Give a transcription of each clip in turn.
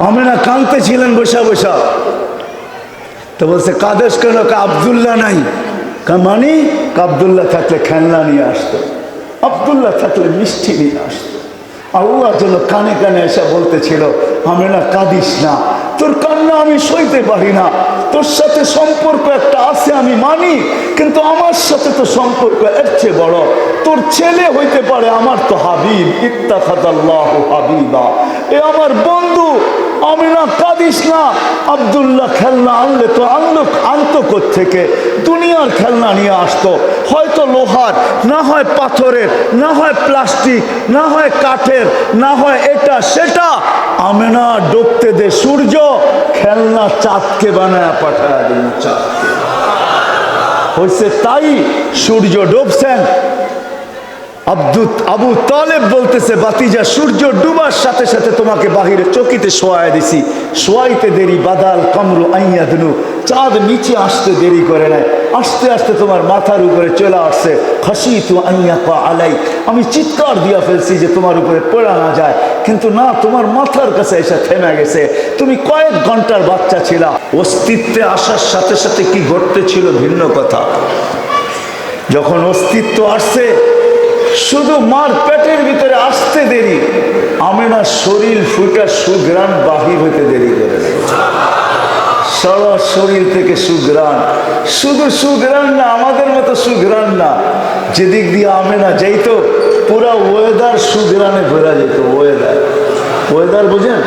আমেনা কাঁদতেছিলেন বসা বসা। তো বলছে কাদেশ কেন? আব্দুল্লাহ নাই। মানে আব্দুল্লাহ থাকলে খেলনা নিয়ে আসতো, আব্দুল্লাহ থাকলে মিষ্টি নিয়ে আসতো। আল্লাহ যেন কানে কানে এসে বলতেছিল, আমেনা কাঁদিস না, তোর কান্না আমি সইতে পারি না। তোর সাথে সম্পর্ক একটা আছে আমি মানি, কিন্তু আমার সাথে তো সম্পর্ক এর চেয়ে বড়। তোর ছেলে হইতে পারে, আমার তো হাবিব, ইত্তাখাযাল্লাহু হাবিবা, এ আমার বন্ধু। আমেনা কাঁদিস না, আব্দুল্লাহ খেলনা আনলে তো আনতো কোত্থেকে? দুনিয়ার খেলনা নিয়ে আসতো, হয়তো লোহার, না হয় পাথরের, না হয় প্লাস্টিক, না হয় কাঠের, না হয় এটা সেটা। আমেনা ডুবতে দে সূর্য, খেলনা চাঁদকে বানায় পাঠায় দিন চাঁদকে। হয়েছে তাই, সূর্য ডুবছেন। আবু তালেব বলতেছে, বাতিজা সূর্য ডুবার সাথে সাথে তোমাকে বাহিরে চকিতে শোয়ায় দিছি, শোয়াইতে দেরি বাদাল কামরু আইয়াদনু, চাঁদ নিচে আসতে দেরি করে নাই, আস্তে আস্তে তোমার মাথার উপরে চলে আসছে। খাসিতু আইয়াকা আলাই, আমি চিৎকার দিয়া ফেলছি যে তোমার উপরে পড়া না যায়, কিন্তু না, তোমার মাথার কাছে এসে থেমে গেছে। তুমি কয়েক ঘন্টার বাচ্চা ছিলা। অস্তিত্বে আসার সাথে সাথে কি ঘটতেছিল ভিন্ন কথা। যখন অস্তিত্ব আসছে, শুধু মার পেটের ভিতরে আসতে দেরি, আমেনার শরীর ফুটা সুঘ্রাণ বাহির হইতে দেরি করে নাই। সারা শরীর থেকে সুঘ্রাণ, শুধু সুঘ্রাণ না, আমাদের মতো সুঘ্রাণ না, যেদিক দিয়ে আমেনা যাইতো পুরা ওয়েদার সুঘ্রাণে ভরা যেত। ওয়েদার বুঝেন,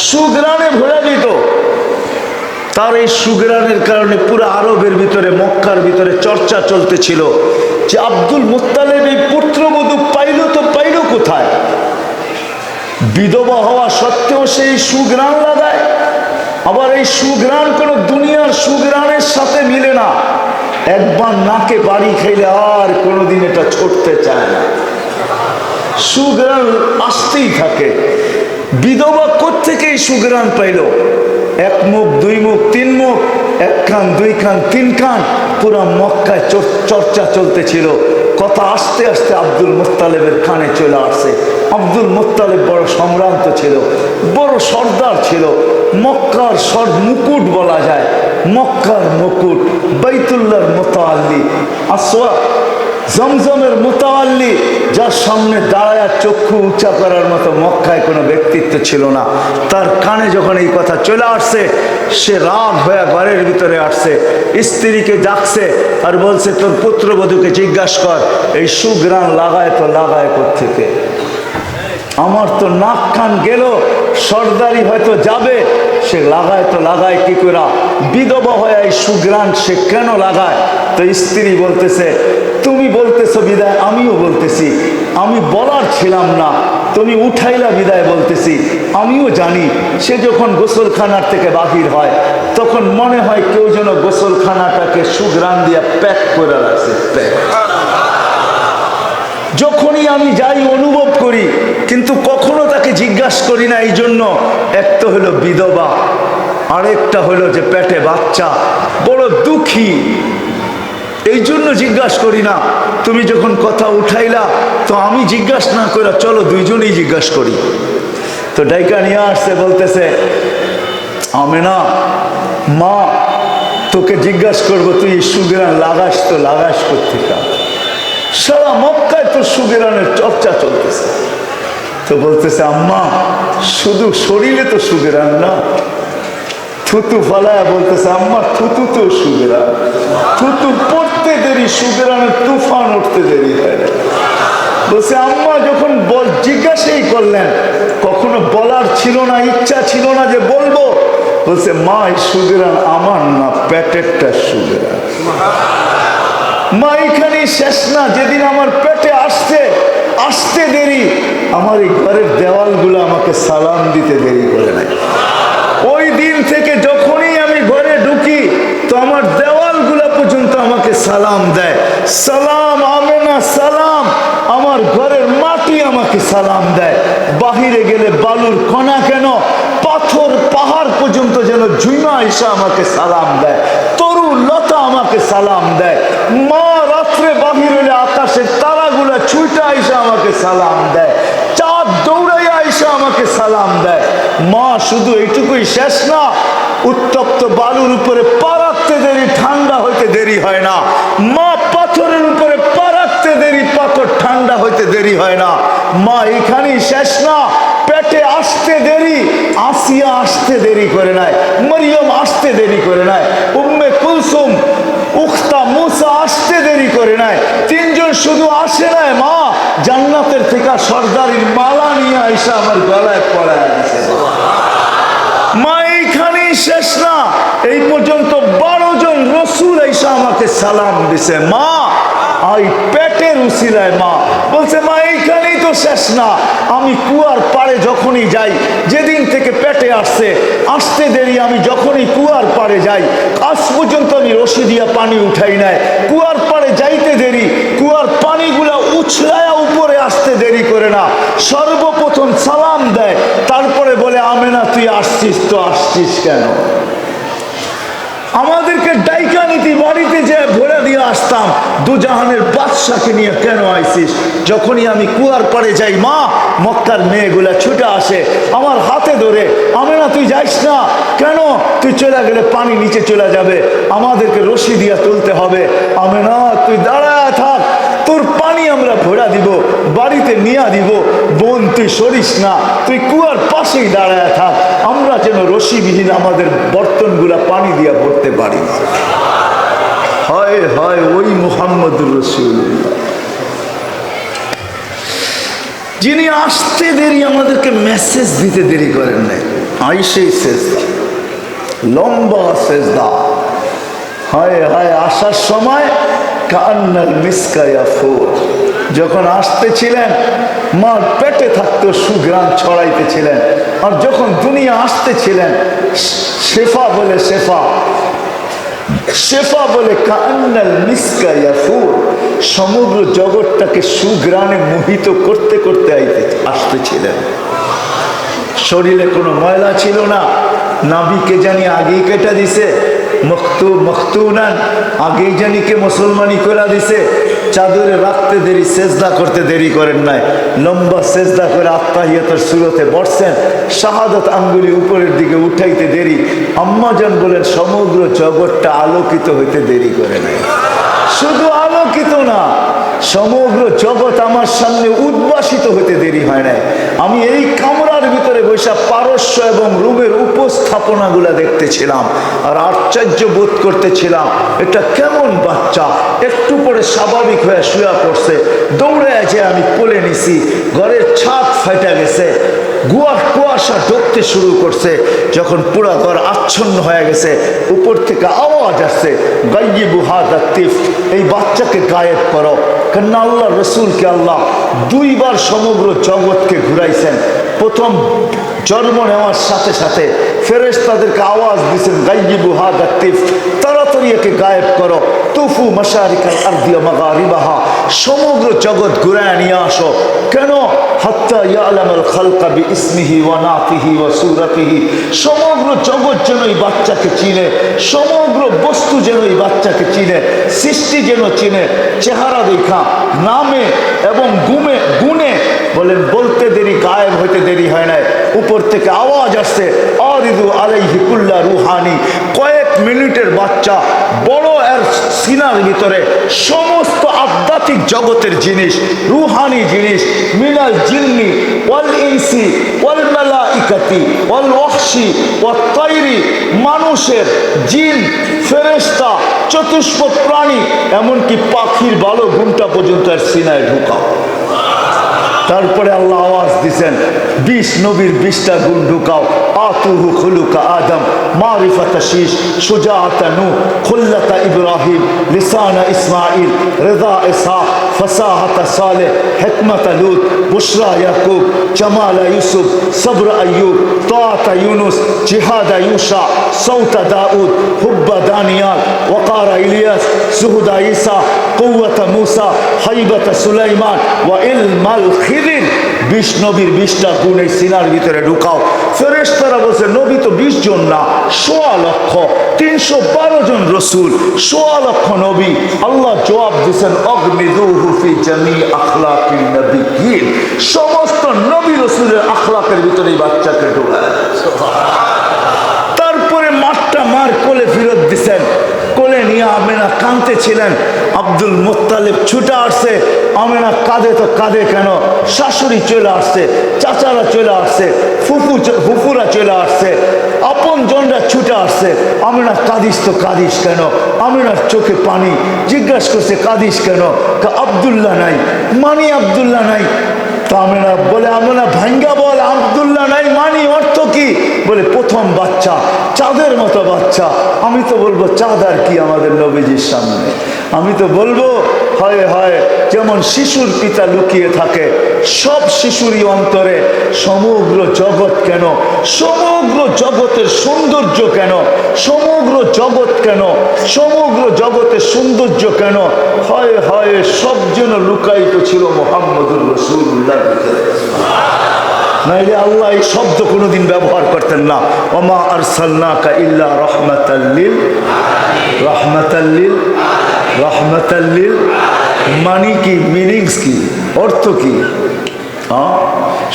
সুঘ্রাণে ভরা যেত। তার এই সুঘ্রাণের কারণে পুরো আরবের ভিতরে, মক্কার ভিতরে চর্চা চলতেছিল যে আব্দুল মুত্তালিব এই পুত্রবধূ পাইল তো পাইল কোথায়? বিধবা হওয়া সত্ত্বেও সেই সুঘ্রাণ লাগায়। আবার এই সুঘ্রাণ কোন দুনিয়ার সুঘ্রাণের সাথে মিলে না। একবার নাকে বাড়ি খাইলে আর কোনোদিন এটা ছুটতে চায় না, সুঘ্রাণ আসতেই থাকে। বিধবা কোত্থেকে এই সুঘ্রাণ পাইল? এক মুখ, দুই মুখ, তিন মুখ, এক কান, দুই কান, তিন কান, পুরা মক্কায় চর্চা চলতেছিল। কথা আস্তে আস্তে আব্দুল মুত্তালিবের কানে চলে আসছে। আব্দুল মুত্তালিব বড় সম্ভ্রান্ত ছিল, বড় সর্দার ছিল, মক্কার মুকুট বলা যায়, মক্কার মুকুট, বাইতুল্লাহর মুতাআল্লি, আসওয়া জমজমের মুতাআল্লি, যার সামনে দাঁড়ায় চক্ষু উঁচা করার মতো মক্কায় কোনো ব্যক্তিত্ব ছিল না। তার কানে যখন এই কথা চলে আসছে, সে রাগ হয়ে ঘরের ভিতরে আসছে, স্ত্রীকে ডাকছে আর বলছে, তোর পুত্রবধূকে জিজ্ঞাসা কর এই সুঘ্রাণ লাগায় তো লাগায় কোত্থেকে? আমার তো নাক কান গেল, সর্দারি হয়তো যাবে, সে লাগায় তো লাগায় কি করে? বিধবা হয়ে এই সুঘ্রাণ সে কেন লাগায়? তো স্ত্রী বলতেছে, তুমি বলতেছো বিদায় আমিও বলতেছি, আমি বলার ছিলাম না, তুমি উঠাইলা বিদায় বলতেছি। আমিও জানি সে যখন গোসলখানার থেকে বাহির হয়, তখন মনে হয় কেউ যেন গোসলখানাটাকে সুঘ্রাণ দিয়া প্যাক করে রাখছে। যখনই আমি যাই অনুভব করি, কিন্তু কখনো তাকে জিজ্ঞাসা করি না। এই জন্য এক তো হলো বিধবা, আরেকটা হলো যে পেটে বাচ্চা, বড় দুঃখী, এই জন্য জিজ্ঞাসা করি না। তুমি যখন কথা উঠাইলা, তো আমি জিজ্ঞাসা না করে চলো দুইজনেই জিজ্ঞাসা করি। তো ডাইকা নিয়ে আসছে, বলতেছে, আমেনা মা, তোকে জিজ্ঞাসা করবো তুই সুঘ্রাণ লাগাস তো লাগাস কোত্থেকে? সারা মক্কায় তো সুঘ্রাণের চর্চা চলতেছে। তো বলতেছে, আম্মা শুধু শরীরে তো সুঘ্রাণ না, থুতু ফালায়া বলতেছে, আম্মা থুতু তো সুঘ্রাণ, থুতু পড়তে দেরি, সুঘ্রাণের তুফান উঠতে দেরি হয় না। বলছে, আম্মা যখন জিজ্ঞাসাই করলেন, কখনো বলার ছিল না, ইচ্ছা ছিল না যে বলবো। বলছে, মা এই সুঘ্রাণ আমার না, পেটেরটা সুঘ্রাণ। মা এখানেই শেষ না, যেদিন আমার পেটে আসতে দেরি, আমার এই ঘরের দেওয়ালগুলো আমাকে সালাম দিতে দেরি করে নাই। ওই দিন থেকে যখনই আমি ঘরে ঢুকি, তো আমার দেওয়ালগুলা পর্যন্ত আমাকে সালাম দেয়। সালাম আমেনা সালাম, আমার ঘরের মাটি আমাকে সালাম দেয়। বাহিরে গেলে বালুর কণা কেন, পাথর পাহাড় পর্যন্ত যেন ঝুমা এসে আমাকে সালাম দেয়, তরু লতা আমাকে সালাম দেয়। মা রাত্রে বাহির হলে আকাশের তারাগুলা ছুটা এসে আমাকে সালাম দেয়, চাঁদ দৌড়াইয়া এসে আমাকে সালাম দেয়। মা শুধু এইটুকুই শেষ না, উত্তপ্ত বালুর উপরে পা রাখতে দেরি, ঠান্ডা হইতে দেরি হয় না। মা পাথরের উপরে পা রাখতে দেরি, পাথর ঠান্ডা হইতে দেরি হয় না। মা এখানেই শেষ না, পেটে আসতে দেরি, আসিয়া আসতে দেরি করে নাই, মরিয়ম আসতে দেরি করে নাই, উম্মে কুলসুম উখতা মুসা আসতে দেরি করে নাই। তিনজন শুধু আসে নাই, মা জান্নাতের থেকে সর্দারির মালা নিয়ে আইসা আমার গলায় পড়ায় দিয়েছে। মা এইখানেই শেষ না, এই পর্যন্ত 12 জন রসুল আইসা আমাকে সালাম দিছে। মা এই পেটের উসিলায় মা বলছে, মা এইখানেই তো শেষ না, আমি কুয়ার পাড়ে যখনই যাই, যেদিন থেকে পেটে আসছে আসতে দেরি, আমি যখনই কুয়ার পাড়ে যাই আজ পর্যন্ত আমি রশি দিয়া পানি উঠাই নাই। কুয়ার পাড়ে যাইতে দেরি, কুয়ার পানিগুলা উছলায়া উপরে আসতে দেরি করে না, সর্বপ্রথম সালাম দেয়, তারপরে বলে আমেনা তুই আসছিস তো আসছিস কেন? আমাদেরকে ডাইকা নীতি বাড়িতে যে ভরে দিয়ে আসতাম, দুজাহানের বাদশাকে নিয়ে কেন আইসিস? যখনই আমি কুয়ার পাড়ে যাই, মা মক্কার মেয়েগুলা ছুটে আসে আমার হাতে ধরে, আমেনা তুই যাইস না কেন? তুই চলে গেলে পানি নিচে চলে যাবে, আমাদেরকে রশি দিয়া তুলতে হবে। আমেনা তুই দাঁড়ায় থাক, তোর পানি আমরা ভরা দিব, বাড়িতে নিয়ে দিব। বোন তুই সরিস না, তুই কুয়ার পাশেই দাঁড়ায় থাক, আমরা যেন রশিবিহীন আমাদের বর্তনগুলা পানি দিয়া ভরতে পারি। হয় হয় ওই মুহাম্মদুর রাসূলুল্লাহ, যিনি আসতে দেরি আমাদেরকে মেসেজ দিতে দেরি করেন নাই। আইসেই সেজদা, লম্বা সেজদা। হায় হায় আসার সময় কান্নাল মিসকা ইয়াফুর, যখন আসতেছিলেন মার পেটে থাকতো সুঘ্রাণ ছড়াইতেছিলেন, আর যখন দুনিয়া আসতেছিলেন শেফা বলে, শেফা শেফা বলে কান্নাল মিসকা ইয়াফুর, সমগ্র জগৎটাকে সুঘ্রাণে মোহিত করতে করতে আসতেছিলেন। শরীরে কোনো ময়লা ছিল না, নাবিকে জানি আগেই কেটে দিছে, মখতুনান আগেই জানি কে মুসলমানি করে দিছে। চাদরে রাখতে দেরি, সেজদা করতে দেরি করেন নাই, লম্বা সেজদা করে আত্তাহিয়াতের সুরতে বসছেন, শাহাদাত আঙ্গুলি উপরের দিকে উঠাইতে দেরি। আম্মাজান বলেন সমগ্র জগৎটা আলোকিত হইতে দেরি করে নাই। শুধু আলোকিত না, সমগ্র জগৎ আমার সামনে উদ্ভাসিত হতে দেরি হয় নাই। আমি এই কামরার ভিতরে বসে পারস্য এবং রোমের উপস্থাপনাগুলা দেখতেছিলাম আর আশ্চর্য বোধ করতেছিলাম, এটা কেমন বাচ্চা, একটু পরে স্বাভাবিক হয়ে শুয়ে পড়ছে, দৌড়ে যে আমি কোলে নিছি, ঘরের ছাদ ফাইটা গেছে, কুয়াশা ঢুকতে শুরু করছে, যখন পুরা ঘর আচ্ছন্ন হয়ে গেছে, উপর থেকে আওয়াজ আসছে, গাইয়িবু হাযা তিফ, এই বাচ্চাকে গায়েব করো। কেননা আল্লাহ রসুলকে আল্লাহ 2 বার সমগ্র জগৎকে ঘুরাইছেন। প্রথম জন্ম নেওয়ার সাথে সাথে ফেরেশতাদেরকে আওয়াজ দিয়েছেন, গাইয়িবু হাযা তিফ, তাড়াতাড়ি একে গায়েব করো। তুফু মাশারিকাল আরদি ওয়া মাগারিবাহা, সমগ্র জগৎ ঘুরায় নিয়ে আসো। কেন? হাত্তা ইয়ালামাল খালকা বিইসমিহি ওয়া নাতিহি ওয়া সূরাতিহি, সমগ্র জগৎ যেন এই বাচ্চাকে চিনে, সমগ্র বস্তু যেন এই বাচ্চাকে চিনে, সৃষ্টি যেন চিনে, চেহারা দেখা, নামে এবং গুণে। বলেন বলতে দেরি, গায়েব হইতে দেরি হয় নাই। উপর থেকে আওয়াজ আসছে, আরিদু আলাইহি কুল্লা রুহানি, কয়েক মিনিটের বাচ্চা, বড় এর সিনার ভিতরে সমস্ত আধ্যাত্মিক জগতের জিনিস, রুহানি জিনিস, মিনাল জিন্নি ওয়াল ইনসি ওয়াল মালাইকাতি ওয়াল ওয়াহশি ওয়াত তাইরি, মানুষের, জিন, ফেরেশতা, চতুষ্পদ প্রাণী, এমনকি পাখির ভালো ঘুমটা পর্যন্ত এর সিনায় ঢুকাও। তারপরে আল্লাহ আওয়াজ দিছেন, 20 নবীর 20টা গুণ ঢুকাও। আতুহু খুলুকা আদম, মারিফাতা শীশ, সুজাআতা নূহ, খুল্লাতা ইব্রাহিম, লিসানা ইসমাইল, রিদা ইসহাক, ফাসাহাতা সালেহ, হিকমাতা লূত, বুশরা ইয়াকুব, জামালা ইউসুফ, সবর আইয়ুব, তাআতা ইউনুস, জিহাদা ইউশা, সৌতা দাউদ, হুব্বা দানিয়াল, ওয়াকারা ইলিয়াস, সুহুদা ঈসা, কুওয়াতা মূসা, হাইবাতা সুলাইমান, ওয়া ইলমাল খিদির। 20 নবীর 20টা গুণ এই সিনার ভিতরে ঢুকাও। ফেরেশতারা বলছে নবী তো 20 জন না, 1.25 লক্ষ। 312 জন রসুল, 16 লক্ষ নবী। আল্লাহ জবাব দিয়েছেন অগমিদুহু ফি জামি আখলাকিন নবিয়্যিন, সমস্ত নবী রসুলের আখলাকের ভিতরে এই বাচ্চাকে ঢোকায়। তারপরে মার কোলে ফেরত দিছেন। কোলে নিয়ে আমেনা কাঁদতেছিলেন। আব্দুল মুত্তালিব ছুটে আসছে। আমেনা কাঁদে তো কাঁদে কেন? শাশুড়ি চলে আসছে, চাচারা চলে আসছে, ফুফুরা চলে আসছে, আপন জনরা ছুটে আসছে। আমেনা কাঁদিস তো কাঁদিস কেন? আমেনার চোখে পানি। জিজ্ঞাসা করছে কাঁদিস কেন? আব্দুল্লাহ নাই, মানি আব্দুল্লাহ নাই। তা আমেনা বলে, আমেনা ভাঙ্গা বল, আব্দুল্লাহ নাই মানি অর্থ কি? বলে প্রথম বাচ্চা, চাঁদের মতো বাচ্চা। আমি তো বলবো চাঁদ আর কি আমাদের নবীজির সামনে? আমি তো বলবো হয় হয় যেমন শিশুর পিতা লুকিয়ে থাকে, সব শিশুরই অন্তরে সমগ্র জগৎ কেন, সমগ্র জগতের সৌন্দর্য কেন, সমগ্র জগৎ কেন, সমগ্র জগতের সৌন্দর্য কেন, হয় হয় সব যেন লুকায়িত ছিল মুহাম্মদুর রাসূলুল্লাহ ভিতরে। নাইলে আল্লাহ এই শব্দ কোনোদিন ব্যবহার করতেন না। ওমা আরসালনাকা ইল্লা রাহমাতাল লিল রাহমাতাল লিল রাহমাতাল লিল, মানে কি? মিনিংস কি? অর্থ কি?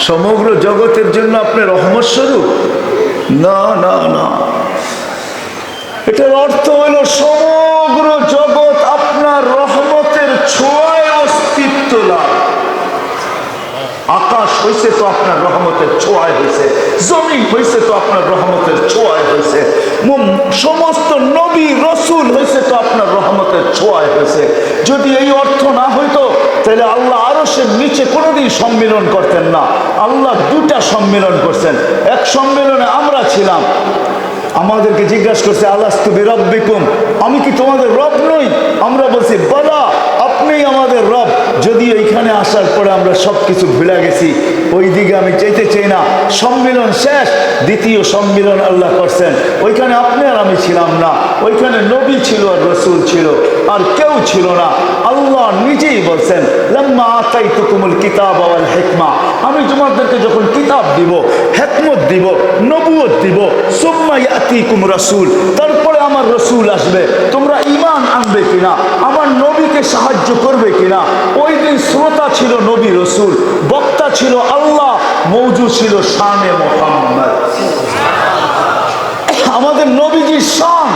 সমগ্র জগতের জন্য আপনি রহমত স্বরূপ? না না না, এটার অর্থ হইল সমগ্র জগৎ আপনার রহমতের ছোঁয়ায় অস্তিত্ব লাভ। আকাশ হয়েছে তো আপনার রহমতের ছোঁয়ায় হয়েছে, জমিন হয়েছে তো আপনার রহমতের ছোঁয়ায় হয়েছে, সমস্ত নবী রসুল হয়েছে তো আপনার রহমতের ছোঁয়ায় হয়েছে। যদি এই অর্থ না হইতো তাহলে আল্লাহ আরশের নিচে কোনোদিন সম্মিলন করতেন না। আল্লাহ দুটা সম্মিলন করছেন। এক সম্মেলনে আমরা ছিলাম, আমাদেরকে জিজ্ঞাসা করছে আলাস্তু বিরাব্বিকুম, আমি কি তোমাদের রব নই? আমরা বলছি বালা, আপনিই আমাদের রব। যদি এইখানে আসার পরে আমরা সব কিছু ভুলে গেছি, ওই দিকে আমি যেতে চাই না। সম্মিলন শেষ, দ্বিতীয় সম্মিলন আল্লাহ করছেন, ওইখানে আপনি আর আমি ছিলাম না, ওইখানে নবী ছিল আর রসুল ছিল, আর কেউ ছিল না। আল্লাহ নিজেই বলছেন লাম্মা আতাইতুকুমুল কিতাব ওয়াল হিকমা, আমি তোমাদেরকে যখন কিতাব দিব, হিকমত দিব, নবুয়ত দিব, সুম্মা ইয়াতিকুম রাসূল, তারপরে আমার রসুল আসবে, তোমরা ঈমান আনবে কিনা, আমার নবীকে সাহায্য করবে কিনা। ওই দিন শ্রোতা ছিল নবী রসুল, বক্তা ছিল আল্লাহ, মওজুদ ছিল শানে মুহাম্মদ। আমাদের নবীজির শান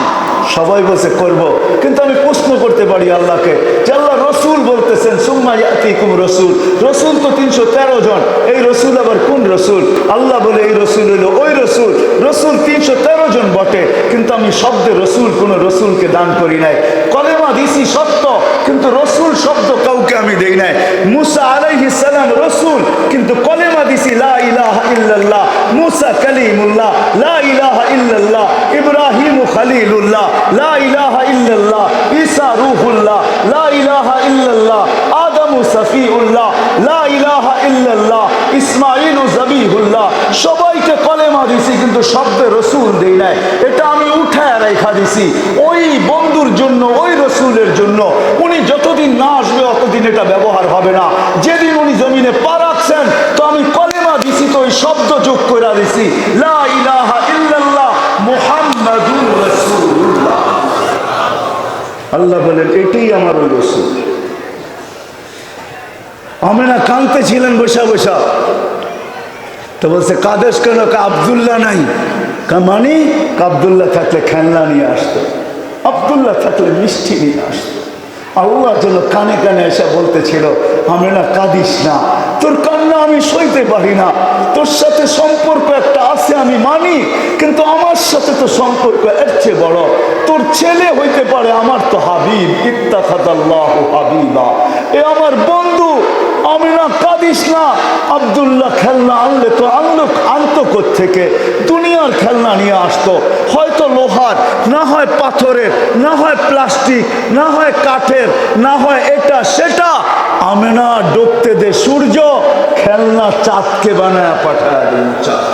সবাই বলছে করব, কিন্তু আমি প্রশ্ন করতে পারি আল্লাহকে যে আল্লাহ রসুল বলতেছেন সুম্মা ইয়াতিকুম রসুল, রসুল তো 313 জন, এই রসুল আবার কোন রসুল? আল্লাহ বলে এই রসুল হইল ওই রসুল। রসুল 313 জন বটে, কিন্তু আমি শব্দে রসুল কোন রসুলকে দান করি নাই। কলেমা দিছি সত্য, কিন্তু রসুল শব্দ কাউকে আমি দেই নাই। মুসা আলাইহিস সালাম রসুল, কিন্তু কলেমা দিছি লা ইলাহা ইল্লাল্লাহ, মুসা কালিমুল্লাহ, লা ইলাহা ইল্লাল্লাহ, ইব্রাহিম খলিলুল্লাহ, লা ইলাহা ইল্লাল্লাহ, ঈসা রূহুল্লাহ, লা ইলাহা ইল্লাল্লাহ, আদম সফিউল্লাহ, লা ইলাহা ইল্লাল্লাহ, ইসমাঈল জবিহুল্লাহ। সবাইকে কলেমা দিছি, কিন্তু শব্দে রসুল দেই নাই। এটা আমি উঠায় রেখা দিছি ওই বন্ধুর জন্য, ওই রসুলের জন্য। উনি যতদিন না আসবে অতদিন এটা ব্যবহার হবে না। যেদিন উনি জমিনে পা রাখছেন, তো আমি কলেমা দিছি, তো ওই শব্দ যোগ করে দিছি লা ইলাহা ইল্লাল্লাহ মুহাম্মাদুর রাসূলুল্লাহ। আল্লাহ বলেন এটাই আমার ওই রসুল। আমেনা কাঁদতে ছিলেন বসা বসা, তো বলছে কাদেশ কেন? আব্দুল্লাহ নাই। মানে আব্দুল্লাহ থাকলে খেলনা নিয়ে আসতো, আব্দুল্লাহ থাকলে মিষ্টি নিয়ে আসতো। আল্লাহ যেন কানে কানে এসে বলতেছিল আমেনা কাঁদিস না, তোর কান্না আমি সইতে পারি না। তোর সাথে সম্পর্ক একটা আছে আমি মানি, কিন্তু আমার সাথে তো সম্পর্ক এর চেয়ে বড়। তোর ছেলে হইতে পারে, আমার তো হাবিব, ইত্তাখাযাল্লাহু হাবিবা, এ আমার বন্ধু। আমেনা কাঁদিস না। আব্দুল্লাহ খেলনা আনলে তো আনতো কোত্থেকে? দুনিয়ার খেলনা নিয়ে আসতো, হয়তো লোহার, না হয় পাথরের, না হয় প্লাস্টিক, না হয় কাঠের, না হয় এটা সেটা। আমেনা ডুবতে দে সূর্য, খেলনা চাঁদকে বানায় পাঠায় দিন। চাঁদ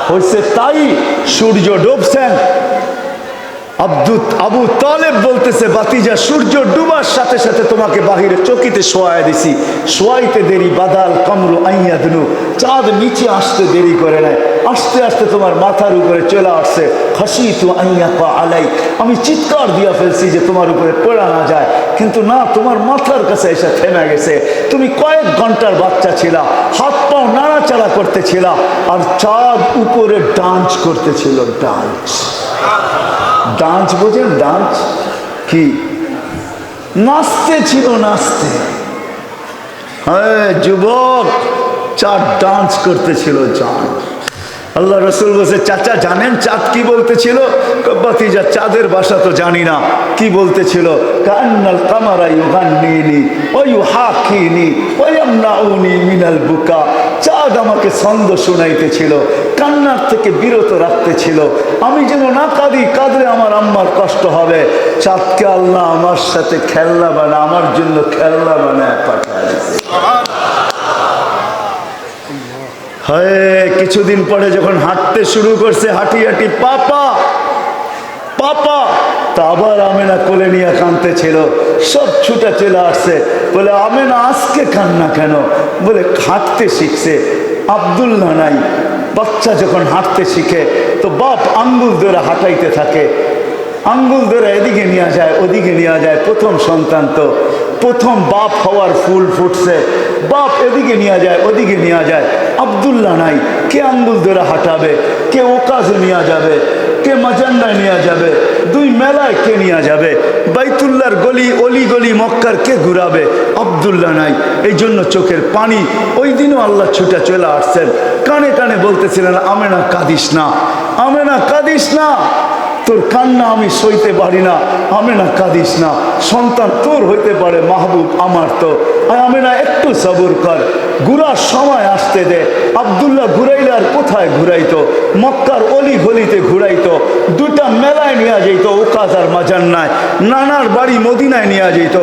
হয়েছে তাই, সূর্য ডুবছেন। আবু তালেব বলতেছে বাতিজা, সূর্য ডুবার সাথে সাথে তোমাকে বাহিরে চকিতে শোয়ায় দিছি, শোয়াইতে দেরি বাদাল কামরু আইয়াদনু, চাঁদ নিচে আসতে দেরি করে নাই। আস্তে আস্তে তোমার মাথার উপরে চলে আসছে। খাশিতু আন ইয়াকা আলাই, আমি চিৎকার দিয়া ফেলছি যে তোমার উপরে পড়া না যায়, কিন্তু না, তোমার মাথার কাছে এসে থেমে গেছে। তুমি কয়েক ঘন্টার বাচ্চা ছিলা, হাত পাও নাড়াচাড়া করতেছিলা, আর চাঁদ উপরে ডান্স করতেছিল। ডান্স, ডান্স বোঝেন? ডান্স কি? নাচতে ছিল, নাচতে। হ্যাঁ যুবক, চাঁদ ডান্স করতেছিল। চাঁদ, আল্লাহ রসুল বলছে, চাচা জানেন চাঁদ কি বলতেছিল? ভাতিজা, চাঁদের ভাষা তো জানি না। কি বলতেছিল? কান্নাল কামারা ইউগান্নিনি ওয়া ইউহাকিনি ওয়া ইয়ামনাউনি মিনাল বুকা। চাঁদ আমাকে ছন্দ শোনাইতেছিল, কান্নার থেকে বিরত রাখতেছিল, আমি যেন না কাঁদি, কাঁদলে আমার আম্মার কষ্ট হবে। চাঁদকে আল্লাহ আমার সাথে খেলনা বানা, আমার জন্য খেলনা বানায় পাঠায় দিয়েছে। হ্যাঁ, কিছুদিন পরে যখন হাঁটতে শুরু করছে, হাঁটি হাঁটি পাপা পাপা, তা আবার আমেনা কোলে নিয়ে কাঁদতেছিল। সব ছুটে চলে আসছে, বলে আমেনা আজকে কান্না কেন? বলে হাঁটতে শিখছে। আব্দুল্লাহ নাই। বাচ্চা যখন হাঁটতে শিখে তো বাপ আঙ্গুল ধরে হাঁটাইতে থাকে, আঙ্গুল ধরে এদিকে নিয়ে যায়, ওদিকে নিয়ে যায়। প্রথম সন্তান তো, প্রথম বাপ হওয়ার ফুল ফুটছে, বাপ এদিকে নিয়ে যায়, ওদিকে নিয়ে যায়। আব্দুল্লাহ নাই, কে আঙ্গুল ধরে হাঁটাবে? কে ওকাজে নিয়ে যাবে? কে মাজান্নায় নিয়ে যাবে? দুই মেলায় কে নিয়ে যাবে? বাইতুল্লাহর গলি, অলি গলি মক্কার কে ঘুরাবে? আব্দুল্লাহ নাই। এই জন্য চোখের পানি। ওই দিনও আল্লাহ ছুটে চলে আসছেন, কানে কানে বলতেছিলেন, আমেনা কাঁদিস না, আমেনা কাঁদিস না, তোর কান্না আমি সইতে পারি না, আমেনা কাঁদিস না, সন্তান তোর হইতে পারে, মাহবুব আমার তো। আমেনা একটু সবর কর, ঘুরার সময় আসতে দে। আব্দুল্লাহ ঘুরাইলে আর কোথায় ঘুরাইতো? মক্কার অলি গলিতে ঘুরাইতো, দুটা মেলায় নিয়ে যেত, ওকাজ আর মাজান্নায়। নানার বাড়ি মদিনায় নিয়ে যেত,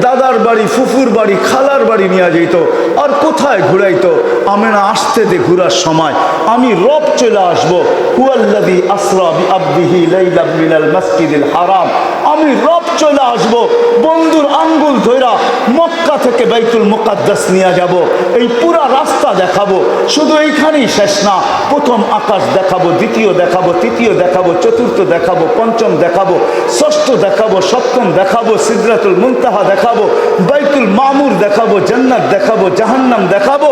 দাদার বাড়ি, ফুফুর বাড়ি, খালার বাড়ি নিয়ে যেত, আর কোথায় ঘুরাইতো? আমেনা আসতে দে, ঘুরার সময় আমি রব চলে আসবো। হুয়াল্লাযী আসরা বিআবদিহি লাইলাম মিনাল মাসজিদিল হারাম, আমি রব চলে আসবো। বন্ধুর আঙ্গুল ধইরা মক্কা থেকে বাইতুল মুকাদ্দাস নিয়ে যাব, এই পুরা রাস্তা দেখাবো। শুধু এইখানেই শেষ না, প্রথম আকাশ দেখাবো, দ্বিতীয় দেখাবো, তৃতীয় দেখাবো, চতুর্থ দেখাবো, পঞ্চম দেখাবো, ষষ্ঠ দেখাবো, সপ্তম দেখাবো, সিদরাতুল মুনতাহা দেখাবো, বাইতুল মামুর দেখাবো, জান্নাত দেখাবো, জাহান্নাম দেখাবো,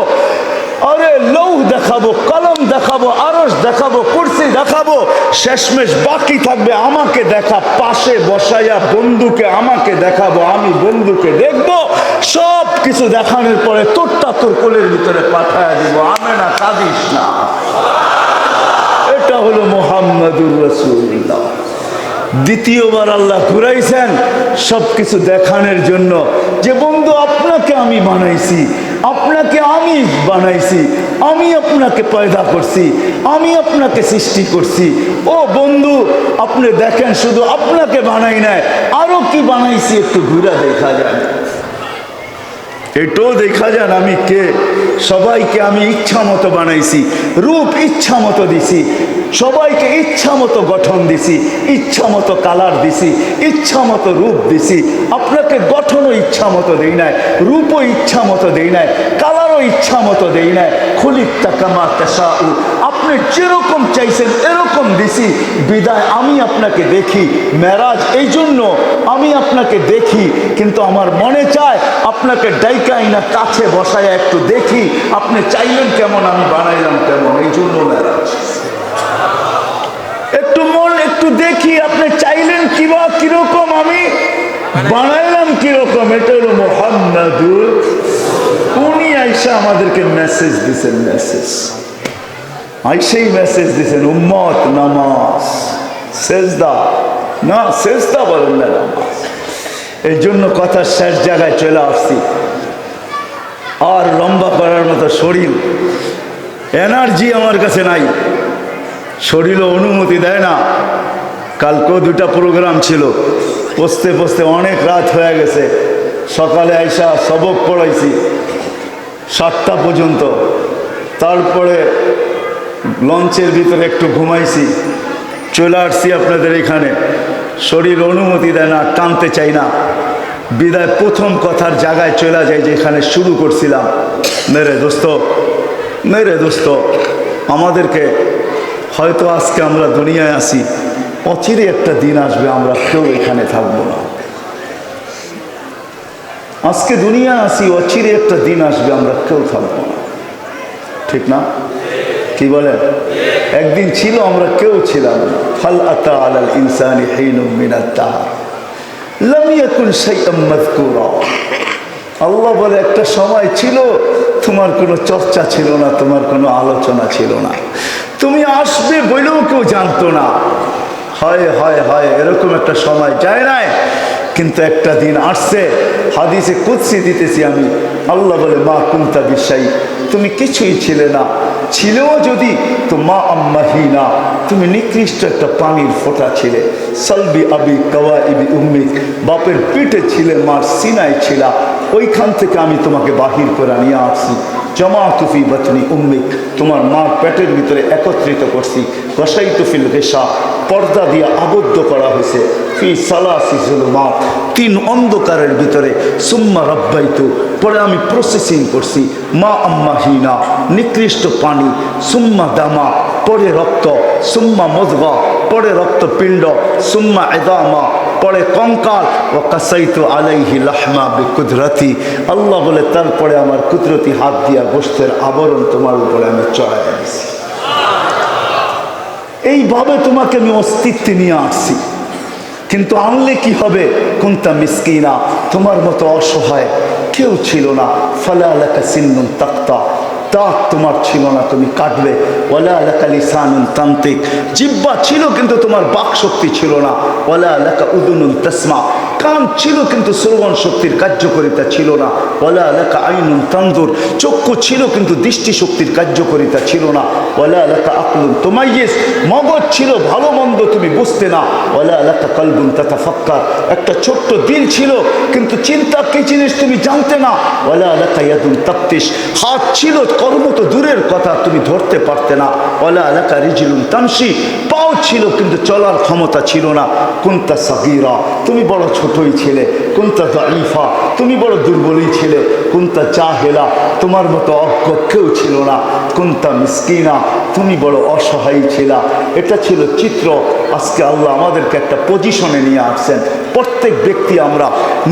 আরে লৌহ দেখাবো, কলম দেখাবো, আরশ দেখাবো, কুরসি দেখাবো। শেষমেশ বাকি থাকবে আমাকে দেখা, পাশে বসাইয়া বন্ধুকে আমাকে দেখাবো, আমি বন্ধুকে দেখবো। সব কিছু দেখানোর পরে তোরটা তোর কোলের ভিতরে পাঠায় দিব। আমেনা কাঁদিস না। এটা হলো মুহাম্মাদুর রাসূলুল্লাহ। দ্বিতীয়বার আল্লাহ ঘুরাইছেন সবকিছু দেখানোর জন্য, যে বন্ধু আপনাকে আমি বানাইছি, আপনাকে আমি বানাইছি, আমি আপনাকে পয়দা করছি, আমি আপনাকে সৃষ্টি করছি। ও বন্ধু, আপনি দেখেন, শুধু আপনাকে বানাই নাই, আরো কি বানাইছি একটু ঘুরে দেখা যায়, এটাও দেখা যান আমি কে। সবাইকে আমি ইচ্ছা মতো বানাইছি, রূপ ইচ্ছা মতো দিছি, সবাইকে ইচ্ছা মতো গঠন দিছি, ইচ্ছা মতো কালার দিছি, ইচ্ছা মতো রূপ দিছি। আপনাকে গঠনও ইচ্ছা মতো দেই নাই, রূপও ইচ্ছা মতো দেই নাই, কালারও ইচ্ছা মতো দেই নাই। খুলিকতা কামা তাশাউ, আপনি যেরকম চাইছেন এরকম দিছি। বিদায় আমি আপনাকে দেখি, মেরাজ এই জন্য আমি আপনাকে দেখি, কিন্তু আমার মনে চায় আপনাকে ডাইকাই না কাছে বসায় একটু দেখি, আপনি চাইলেন কেমন, আমি বানাইলাম কেমন। এই জন্য মেরাজ, একটু মন একটু দেখি, আপনি চাইলেন কিবা কিরকম, আমি বানাইলাম কিরকম। এটা হলো মুহাম্মাদুর। উনি আইসা আমাদেরকে মেসেজ দিছেন, মেসেজ আইসেই মেসেজ দিছেন, উম্মত নামাজ, সেজদা না, সেজদা বলেন না, নামাজ। এই জন্য কথার শেষ জায়গায় চলে আসছি। আর লম্বা করার মতো শরীর, এনার্জি আমার কাছে নাই, শরীরও অনুমতি দেয় না। কালকেও দুটা প্রোগ্রাম ছিল, পৌঁছতে পৌঁছতে অনেক রাত হয়ে গেছে। সকালে আইসা সবক পড়াইছি 7টা পর্যন্ত, তারপরে লঞ্চের ভিতরে একটু ঘুমাইছি, চলে আসছি আপনাদের এখানে। শরীর অনুমতি দেয় না, টানতে চাই না, বিদায় প্রথম কথার জায়গায় চলে যায় যেখানে শুরু করছিলাম। মেরে দোস্ত, মেরে দোস্ত, আমাদেরকে হয়তো আজকে আমরা দুনিয়ায় আসি, অচিরে একটা দিন আসবে আমরা কেউ এখানে থাকবো না। আজকে দুনিয়ায় আসি, অচিরে একটা দিন আসবে আমরা কেউ থাকবো না, ঠিক না? কি বলেন? একদিন ছিল আমরা কেউ ছিলাম না। হাল আতা আলাল ইনসানি হিনুম মিনাত দাহর লাম ইয়াকুন শাইআম মাযকুরা। আল্লাহ বলে একটা সময় ছিল তোমার কোনো চর্চা ছিল না, তোমার কোনো আলোচনা ছিল না, তুমি আসবে বলেও কেউ জানতো না। হয় হয় হয় এরকম একটা সময় যায় নাই, কিন্তু একটা দিন আসছে। হাদিসে কুদসি দিতেছি আমি, আল্লাহ বলে মা কুনতা বিশাই, তুমি কিছুই ছিলে না, ছিলেও যদি তো মা আম্মাহিনা, তুমি নিকৃষ্ট একটা পানির ফোঁটা ছিলে। সালবি আবি কাওয়াইবি উম্মিক, বাপের পিঠে ছিলে, মার সিনায় ছিলা, ওইখান থেকে আমি তোমাকে বাহির করে নিয়ে আসছি। জমা তুফি বাতনি উম্মিক, তোমার মার পেটের ভিতরে একত্রিত করছি। কসাই তুফিল গেসা, পর্দা দিয়ে আবদ্ধ করা হয়েছে। ফি সালাসি জুলুমাত, 3 অন্ধকারের ভিতরে। সুম্মা রাব্বাইতু, পরে আমি প্রসেসিং করছি। মা আম্মাহিনা, নিকৃষ্ট পানি। সুম্মা দামা, পরে রক্ত। সুম্মা মুদগা, পরে রক্তপিণ্ড। সুম্মা ইদামা, পরে কঙ্কাল। ও কাসাইতু আলাইহি লাহমা বিকুদরতি, আল্লাহ বলে তারপরে আমার কুদরতি হাত দিয়া গোশতের আবরণ তোমার উপরে আমি চড়াই দিয়েছি। এইভাবে তোমাকে আমি অস্তিত্বে নিয়ে আসছি। কিন্তু আনলে কি হবে? কুনতা মিসকিনা, তোমার মতো অসহায় কেউ ছিল না। ফালা লাকা সিন্নুন তাক্তা, দাঁত তোমার ছিল না, তুমি কাটবে। ওয়ালা লাকা লিসানুন তান্তিক, জিহ্বা ছিল কিন্তু তোমার বাক শক্তি ছিল না। ওয়ালা লাকা উদুনুন তাসমা, কান ছিল কিন্তু শ্রবণ শক্তির কার্যকারিতা ছিল না। ওয়ালা লাকা আইনুন তানজুর, চক্ষু ছিল কিন্তু দৃষ্টি শক্তির কার্যকারিতা ছিল না। ওয়ালা লাকা আকলুন তুমাইয়িজ, মগজ ছিল ভালো মন্দ তুমি বুঝতে না। ওয়ালা লাকা কলবুন তাতাফাক্কার, একটা ছোট্ট দিল ছিল কিন্তু চিন্তা কি জিনিস তুমি জানতে না। ওয়ালা লাকা ইয়াদুন তাফতিশ, হাত ছিল, কর্ম তো দূরের কথা তুমি ধরতে পারতে না। ওয়ালা লাকা রিজলুন তামশি, পাও ছিল কিন্তু চলার ক্ষমতা ছিল না। কুনতা সাগীরা, তুমি বড় ছোটই ছিলে। কুনতা দাঈফা, তুমি বড় দুর্বলই ছিলে। কুনতা জাহেলা, তোমার মতো অজ্ঞ কেউ ছিল না। কুনতা মিসকিনা, তুমি বড় অসহায় ছিলা। এটা ছিল চিত্র। আজকে আল্লাহ আমাদেরকে একটা পজিশনে নিয়ে আসছেন। প্রত্যেক ব্যক্তি আমরা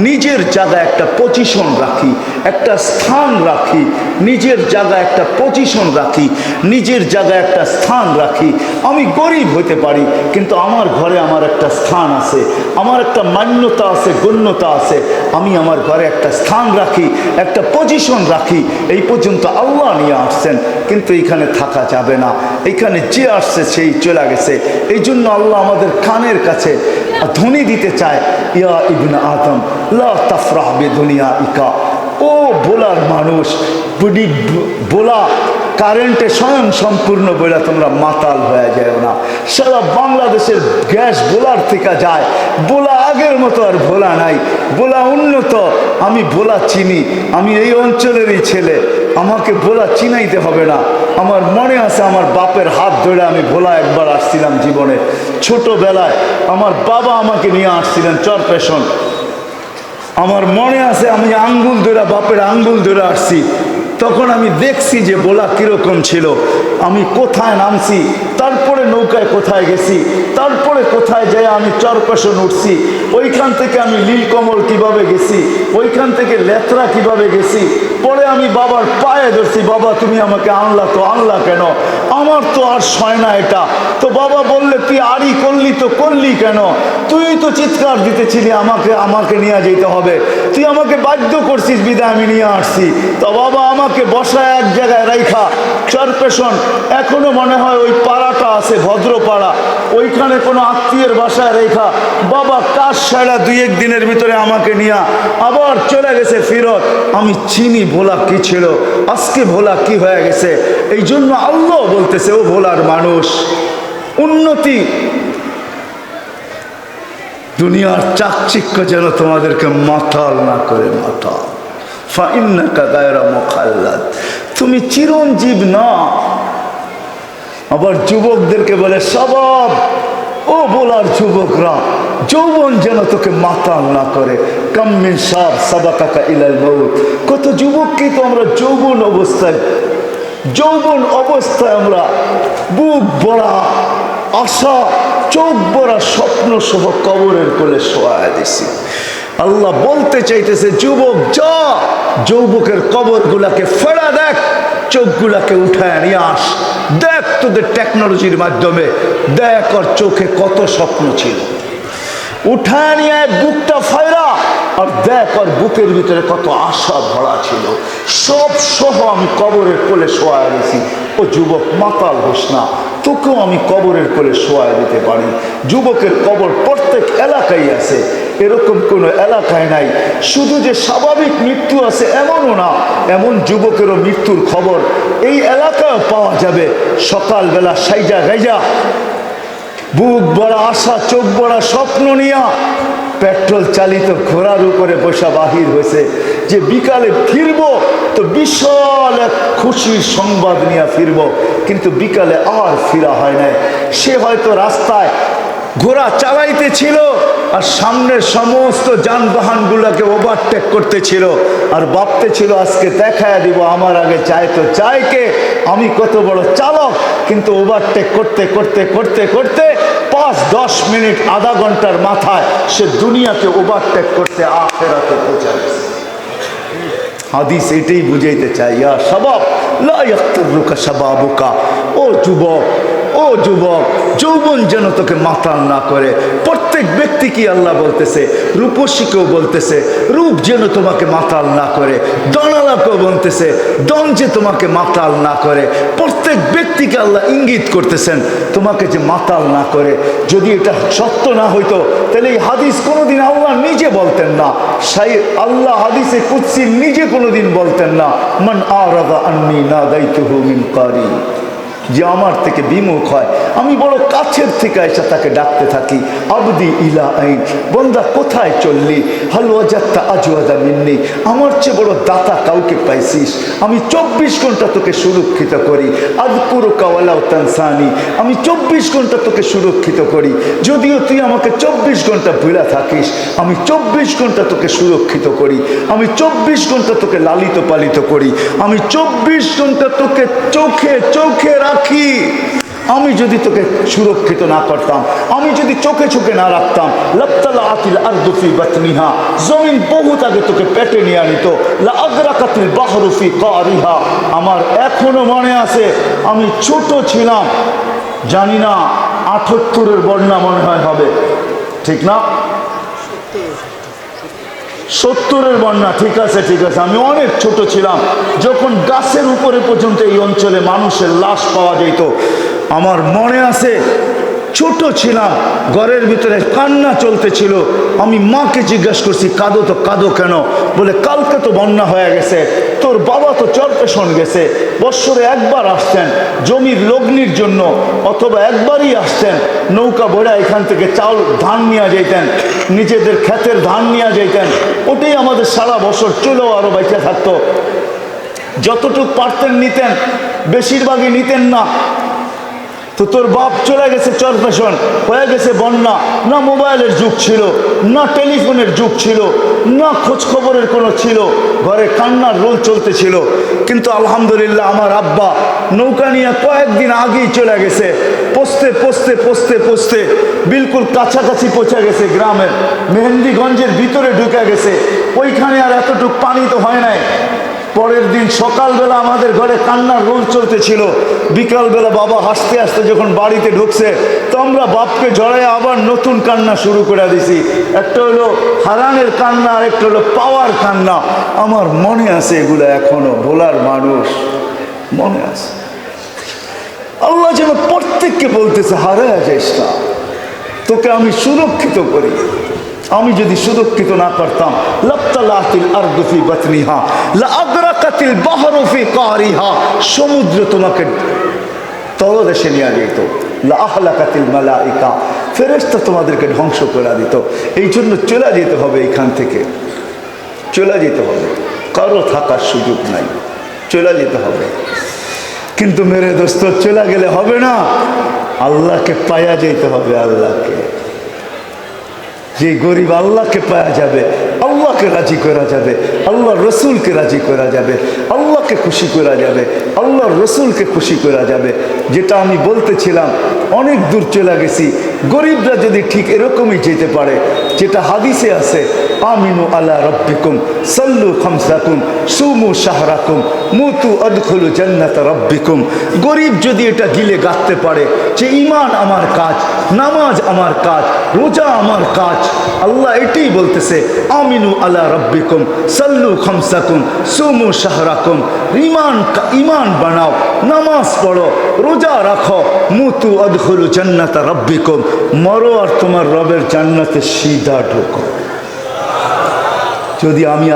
নিজের জায়গায় একটা পজিশন রাখি, একটা স্থান রাখি, নিজের জায়গায় একটা পজিশন রাখি, নিজের জায়গায় একটা স্থান রাখি। আমি গরিব হতে পারি কিন্তু আমার ঘরে আমার একটা স্থান আছে, আমার একটা মান্যতা আছে, গণ্যতা আছে। আমি আমার ঘরে একটা স্থান রাখি, একটা পজিশন রাখি। এই পর্যন্ত আল্লাহ নিয়ে আসছেন, কিন্তু এখানে থাকা যাবে না। এখানে যে আসছে সেই চলে গেছে। এই জন্য আল্লাহ আমাদের কানের কাছে ধ্বনি দিতে চায়, ইয়া ইবনে আদম লা তাফরাহ বিদুনিয়া ইকা। ও বোলার মানুষ, বোলা কারেন্টে স্বয়ং সম্পূর্ণ বলে তোমরা মাতাল হয়ে যায় না। সারা বাংলাদেশের গ্যাস বোলার থেকে যায়। বোলা আগের মতো আর ভোলা নাই, বোলা উন্নত। আমি ভোলা চিনি, আমি এই অঞ্চলেরই ছেলে, আমাকে ভোলা চিনাইতে হবে না। আমার মনে আছে আমার বাপের হাত ধরে আমি ভোলা একবার আসছিলাম জীবনে। ছোটবেলায় আমার বাবা আমাকে নিয়ে আসছিলেন চরপেশন। আমার মনে আছে আমি আঙ্গুল ধরে, বাপের আঙ্গুল ধরে আসছি। তখন আমি দেখছি যে বোলা কীরকম ছিল। আমি কোথায় নামছি, তারপরে নৌকায় কোথায় গেছি, তারপরে কোথায় যাই আমি চরপেশন উঠছি, ওইখান থেকে আমি নীলকমল কিভাবে গেছি, ওইখান থেকে লেত্রা কিভাবে গেছি। পরে আমি বাবার পায়ে ধরছি, বাবা তুমি আমাকে আনলা তো আনলা কেন? আমার তো আর সয় না এটা। তো বাবা বললে তুই আড়ি করলি তো করলি কেন? তুই তো চিৎকার দিতেছিলি আমাকে নিয়ে যেতে হবে, তুই আমাকে বাধ্য করছিস, বিদায় আমি নিয়ে আসছি। তো বাবা আমাকে বসায় এক জায়গায় রাইখা চরপেশন, এখনো মনে হয় ওই পাড়াটা আছে ভদ্রপাড়া, ওইখানে কোনো আত্মীয়ের বাসায় রেখা বাবা কাজ সারা 2-1 দিনের ভিতরে আমাকে নিয়ে আবার চলে গেছে ফিরত। আমি চিনি ভোলা কি ছিল, আজকে ভোলা কি হয়ে গেছে। এই জন্য আল্লাহ বলতেছে, ও ভোলার মানুষ, উন্নতি দুনিয়ার চাকচিক্য যেন তোমাদেরকে মাতাল না করে। মাতাল ফাইন্নাকা গায়রা মুখাল্লাদ, তুমি চিরঞ্জীব না। আবার যুবকদেরকে বলে সবাব, ও বলার যুবকরা, যৌবন যেন তোকে মাতাল না করে। কাম মিন শাব সাবাকাকা ইলাল মাউত, কত যুবককে তো আমরা যৌবন অবস্থায় আমরা বুক ভরা আশা, চোখ ভরা স্বপ্ন সহ কবরের কোলে শোয়া দিছি। আল্লাহ বলতে চাইতেছে, যুবক যা, যৌবকের কবরগুলাকে ফেরা দেখ, চোখগুলাকে উঠায় নিয়ে আস, দেখ তোদের টেকনোলজির মাধ্যমে, দেখ ওর চোখে কত স্বপ্ন ছিল, উঠায় নিয়ে বুকটা ফায়রা, আর দেখ ওর বুকের ভিতরে কত আশা ভরা ছিল, সব সহ আমি কবরের কোলে শোয়া দিয়েছি। ও যুবক, মাতাল হোস না, তোকেও আমি কবরের কোলে শোয়া দিতে পারি। যুবকের কবর প্রত্যেক এলাকায় আছে, এরকম কোনো এলাকায় নাই। শুধু যে স্বাভাবিক মৃত্যু আছে এমনও না, এমন যুবকেরও মৃত্যুর খবর এই এলাকায় পাওয়া যাবে। সকালবেলা সাইজা গাইজা, বুক ভরা আশা, চোখ ভরা স্বপ্ন নিয়া পেট্রোল চালিত ঘোড়ার উপরে বসা বাহির হয়েছে যে বিকালে ফিরব, তো বিশাল এক খুশির সংবাদ নিয়ে ফিরব, কিন্তু বিকালে আর ফিরা হয় নাই। সে হয়তো রাস্তায় ঘোড়া চালাইতেছিল আর সামনের সমস্ত যানবাহনগুলোকে ওভারটেক করতেছিল, আর ভাবতেছিল আজকে দেখায় দিব আমার আগে চায় তো চায় কে, আমি কত বড় চালক। কিন্তু ওভারটেক করতে করতে করতে করতে 5-10 মিনিট, আধা ঘন্টার মাথায় সে দুনিয়াকে ওভারটেক করতে আখিরাতে পৌঁছে গেছে। হাদিস এটাই বুঝাইতে চাই, ইয়া শাবাব লা ইয়াক্তুরুকা শাবাবুকা, ও যুবক, ও যুবক, যৌবন যেন তোকে মাতাল না করে। প্রত্যেক ব্যক্তিকে আল্লাহ বলতেছে, রূপসীকেও বলতেছে রূপ যেন তোমাকে মাতাল না করে, দনালাকেও বলতেছে দন যে তোমাকে মাতাল না করে। প্রত্যেক ব্যক্তিকে আল্লাহ ইঙ্গিত করতেছেন তোমাকে যে মাতাল না করে। যদি এটা সত্য না হইতো তাহলে এই হাদিস কোনোদিন আল্লাহ নিজে বলতেন না, আল্লাহ হাদিসে কুদসি নিজে কোনোদিন বলতেন না, মান আরাদা আন্নি নাদাইতুহু মিন কারিব, যে আমার থেকে বিমুখ হয় আমি বড় কাছের থেকে এসে তাকে ডাকতে থাকি, আবদি ইলা আইন, বন্দা কোথায় চললি, হাল ওয়াজাদতা আজওয়াদা মিন্নি, আমার চেয়ে বড় দাতা কাউকে পাইছিস, আমি 24 ঘন্টা তোকে সুরক্ষিত করি, আযকুরুকা ওয়ালাউ তানসানি, আমি 24 ঘন্টা তোকে সুরক্ষিত করি, যদিও তুই আমাকে 24 ঘন্টা ভুলা থাকিস, আমি 24 ঘন্টা তোকে সুরক্ষিত করি, আমি 24 ঘন্টা তোকে লালিত পালিত করি, আমি 24 ঘন্টা তোকে চোখে চোখে রাখি। আমি যদি তোকে সুরক্ষিত না করতাম, আমি যদি চোখে চোখে না রাখতাম, লাবতালাআতিল আরদু ফি বাতনিহা, জমিন বহুত আগে তোকে পেটে নিয়ে আনিত, লা আগরাকাতিল বাহরু ফি কারিহা। আমার এখনো মনে আছে, আমি ছোট ছিলাম, জানি না 78-এর বন্যা মনে হয় হবে, ঠিক না? 70-এর বন্যা, ঠিক আছে ঠিক আছে, আমি অনেক ছোট ছিলাম যখন গাছের উপরে পর্যন্ত এই অঞ্চলে মানুষের লাশ পাওয়া যেত। আমার মনে আছে, ছোট ছিলাম, ঘরের ভিতরে কান্না চলতেছিল, আমি মাকে জিজ্ঞাসা করছি কাঁদো তো কাঁদো কেন, বলে কালকে তো বন্যা হয়ে গেছে, তোর বাবা তো চরপেশন গেছে, বৎসরে একবার আসতেন জমির লগ্নির জন্য, অথবা একবারই আসতেন, নৌকা ভরা এখান থেকে চাউল ধান নিয়ে যেতেন, নিজেদের ক্ষেতের ধান নিয়ে যেতেন, ওটাই আমাদের সারা বছর চলেও আরো বেঁচে থাকতো। যতটুকু পারতেন নিতেন, বেশিরভাগই নিতেন না। তো তোর বাপ চলে গেছে চরপেশন, হয়ে গেছে বন্যা, না মোবাইলের যুগ ছিল, না টেলিফোনের যুগ ছিল, না খোঁজ খবরের কোনো ছিল, ঘরে কান্নার রোল চলতেছিল। কিন্তু আলহামদুলিল্লাহ আমার আব্বা নৌকা নিয়ে কয়েকদিন আগেই চলে গেছে, পৌঁছতে পৌঁছতে পৌঁছতে পৌঁছতে বিলকুল কাছাকাছি পৌঁছে গেছে, গ্রামের মেহেন্দিগঞ্জের ভিতরে ঢুকে গেছে। ওইখানে আর এতটুক পানি তো হয় নাই। পরের দিন সকালবেলা আমাদের ঘরে কান্নার রোল চলতেছিল, বিকালবেলা বাবা হাসতে হাসতে যখন বাড়িতে ঢুকছে, তো আমরা বাপকে জড়ায় আবার নতুন কান্না শুরু করে দিছি। একটা হলো হারানের কান্না, আর একটা হলো পাওয়ার কান্না। আমার মনে আছে এগুলো, এখনো ভোলার মানুষ মনে আছে। আল্লাহ যেন প্রত্যেককে বলতেছে, হারায় যাইস না, তোকে আমি সুরক্ষিত করি। আমি যদি সুরক্ষিত না করতাম, লাবতালাআতিল আরদু ফি বাতনিহা, লা আগরাকাতিল বাহরু ফি কারিহা, সমুদ্র তোমাকে তলদেশে নিয়ে যেত, লা আহলাকাতিল মালাইকা, ফেরেশতা তোমাদেরকে ধ্বংস করে দিত। এই জন্য চলে যেতে হবে, এখান থেকে চলে যেতে হবে, কারো থাকার সুযোগ নাই, চলে যেতে হবে। কিন্তু মেরে দোস্ত, চলে গেলে হবে না, আল্লাহকে পায়া যেতে হবে। আল্লাহকে, যে গরিব আল্লাহকে পাওয়া যাবে, আল্লাহ আল্লাহকে রাজি করা যাবে, আল্লাহর রসুলকে রাজি করা যাবে, আল্লাহকে খুশি করা যাবে, আল্লাহর রসুলকে খুশি করা যাবে। যেটা আমি বলতেছিলাম, অনেক দূর চলে গেছি। গরিবরা যদি ঠিক এরকমই যেতে পারে, যেটা হাদিসে আছে, আমিনু আলা রব্বিকুম সাল্লু খামসাকুম সুমু শাহরাকুম মুতু আদখুলু জান্নাত রব্বিকুম। গরিব যদি এটা গিলে গাঁথতে পারে যে ঈমান আমার কাজ, নামাজ আমার কাজ, রোজা আমার কাজ, আল্লাহ এটাই বলতেছে, আমিনু আলা রব্বিকুম সাল্লু খামসাকুম সুমু শাহরাকুম। ঈমান বানাও, নামাজ পড়ো, রোজা রাখো, মুতু আদখুলু জান্নাত রব্বিকুম, মরো আর তোমার রবের জান্নাতে সিধা ঢোকো। যদি আমি